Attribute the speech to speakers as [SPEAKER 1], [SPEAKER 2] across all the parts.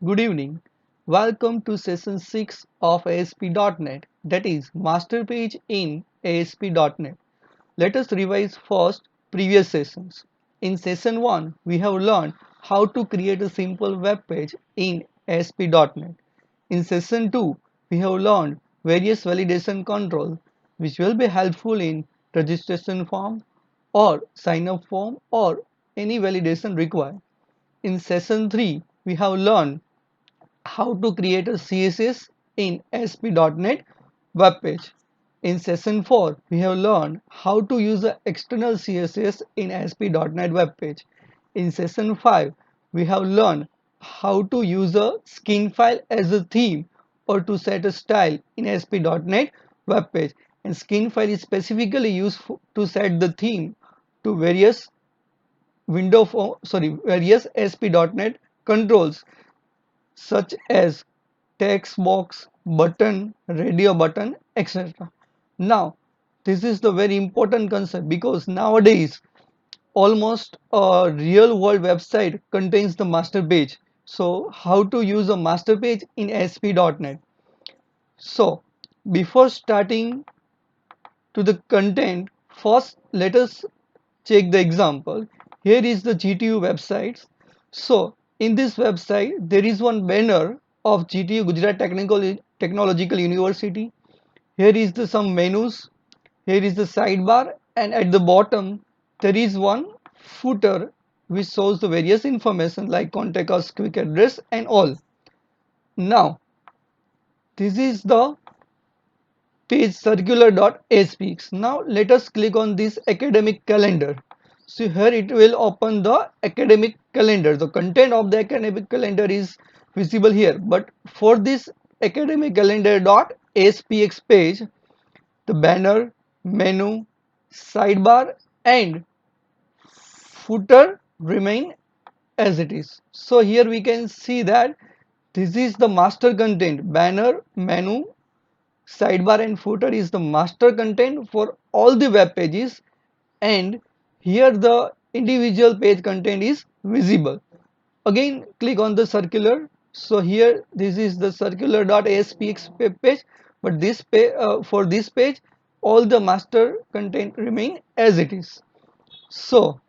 [SPEAKER 1] Good evening. Welcome to session 6 of ASP.NET, that is master page in ASP.NET. Let us revise first previous sessions. In session 1, we have learned how to create a simple web page in ASP.NET. In session 2, we have learned various validation controls which will be helpful in registration form or sign up form or any validation required. In session 3, we have learned how to create a CSS in ASP.NET web page. In session 4, we have learned how to use the external CSS in ASP.NET web page. In session 5, we have learned how to use a skin file as a theme or to set a style in ASP.NET web page. And skin file is specifically used to set the theme to various ASP.NET controls such as text box, button, radio button, etc. Now, this is the very important concept because nowadays almost a real world website contains the master page. So, how to use a master page in ASP.NET? So, before starting to the content, first let us check the example. Here is the GTU website. So in this website there is one banner of GTU Gujarat Technological University. Here is the some menus. Here is the sidebar, and at the bottom there is one footer which shows the various information like contact us, quick address and all. Now this is the page circular.aspx. Now let us click on this academic calendar. So here it will open the academic calendar. The content of the academic calendar is visible here. But for this academic calendar.aspx page, the banner, menu, sidebar and footer remain as it is. So here we can see that this is the master content. Banner, menu, sidebar and footer is the master content for all the web pages, and here the individual page content is visible. Again click on the circular. So here this is the circular.aspx page, but for this page all the master content remain as it is. So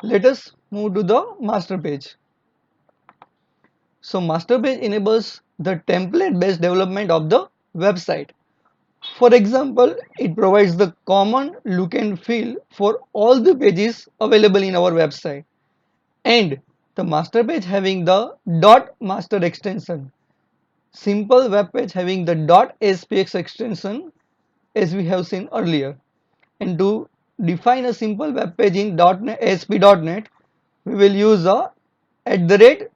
[SPEAKER 1] let us move to the master page. So master page enables the template based development of the website. For example, it provides the common look and feel for all the pages available in our website, and the master page having the .master extension. Simple web page having the .spx extension as we have seen earlier. And to define a simple web page in .NET, ASP.NET, we will use a @page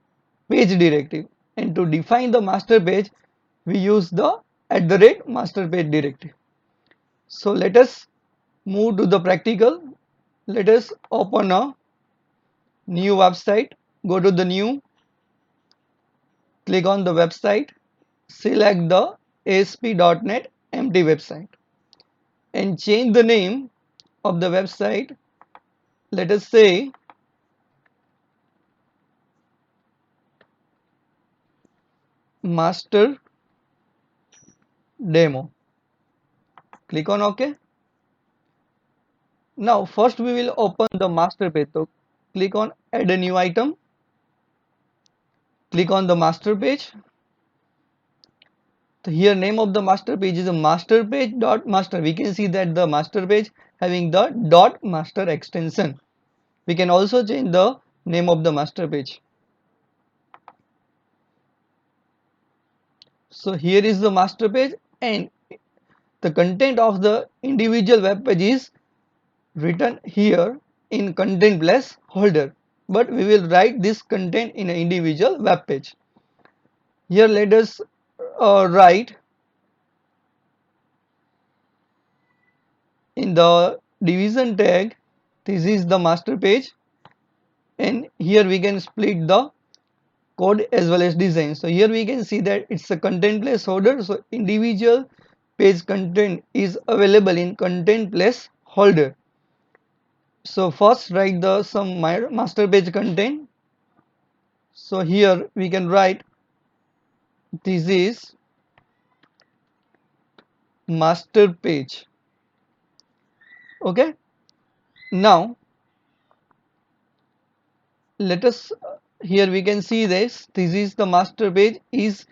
[SPEAKER 1] directive, and to define the master page we use the @master page directive. So let us move to the practical. Let us open a new website. Go to the new, click on the website, select the ASP.NET empty website and change the name of the website. Let us say master demo. Click on OK. Now first we will open the master page. So click on add a new item. Click on the master page. So here name of the master page is a master page dot master. We can see that the master page having the dot master extension. We can also change the name of the master page. So here is the master page, and the content of the individual web page is written here in content plus holder, but we will write this content in an individual web page. Here let us write in the division tag, this is the master page, and here we can split the code as well as design. So here we can see that it's a content place holder. So individual page content is available in content place holder. So first write the some master page content. So here we can write this is master page. Okay, now let us here we can see this is the master page is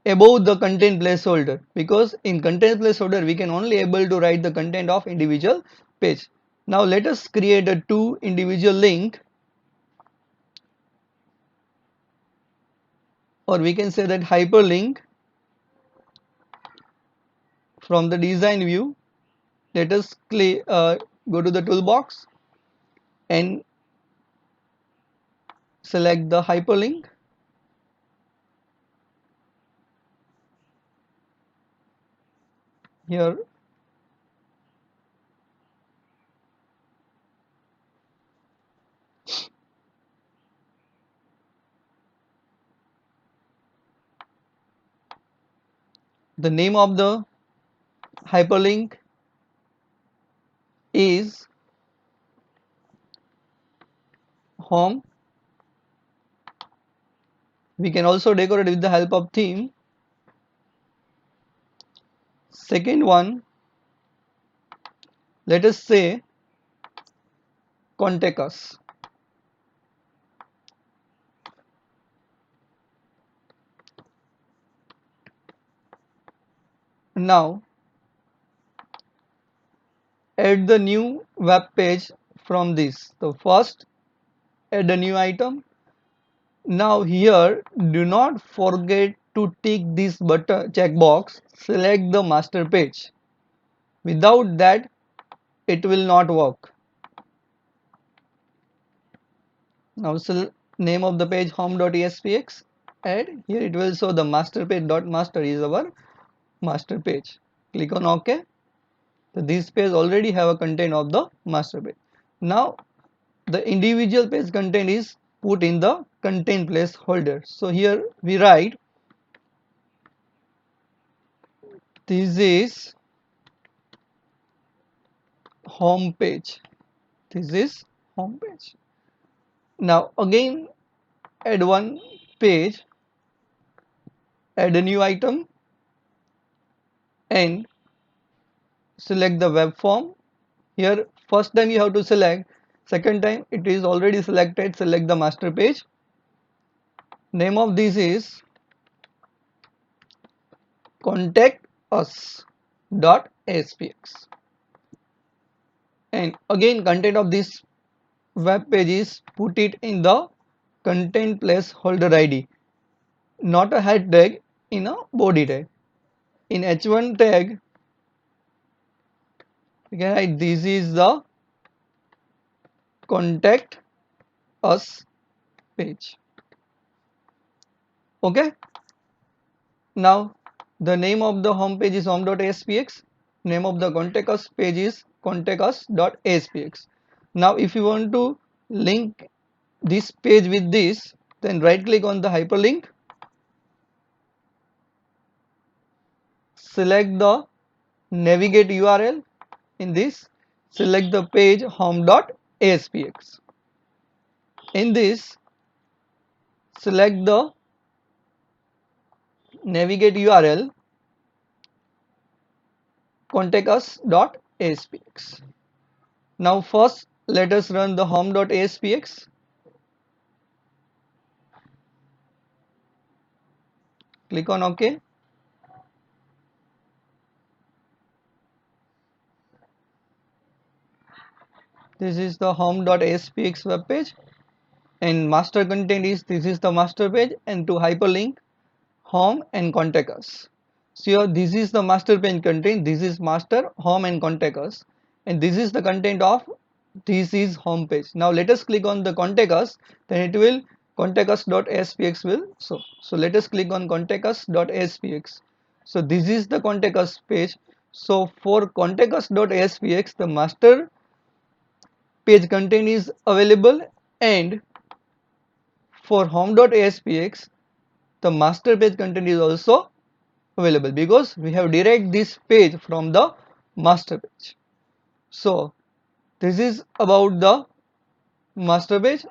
[SPEAKER 1] above the content placeholder, because in content placeholder we can only able to write the content of individual page. Now let us create a two individual link, or we can say that hyperlink from the design view. Let us go to the toolbox and select the hyperlink. Here the name of the hyperlink is home. We can also decorate with the help of theme. Second one, let us say contact us. Now add the new web page from this. So first add a new item. Now here do not forget to tick this button checkbox, select the master page. Without that it will not work. Now name of the page home.espx, and here it will show the master page dot master is our master page. Click on OK. So this page already have a content of the master page. Now the individual page content is put in the content placeholder. So here we write this is home page. This is home page. Now again add one page, add a new item and select the web form. Here first time you have to select, second time it is already selected, select the master page. Name of this is contact us dot aspx, and again content of this web page is put it in the content placeholder id, not a head tag, in a body tag. In h1 tag we can write this is the contact us page. Okay, now the name of the home page is home.aspx, name of the contact us page is contact us.aspx. Now if you want to link this page with this, then right click on the hyperlink, select the navigate URL. In this select the page home.aspx. In this select the navigate URL contact us.aspx. Now first let us run the home.aspx. Click on OK. This is the home.aspx web page, and master content is this is the master page, and to hyperlink home and contact us. So here this is the master page content, this is master, home and contact us, and this is the content of this is home page. Now let us click on the contact us, then it will contact us.aspx will show. So let us click on contact us.aspx. So this is the contact us page. So for contact us.aspx the master page content is available, and for home.aspx the master page content is also available, because we have derived this page from the master page. So this is about the master page.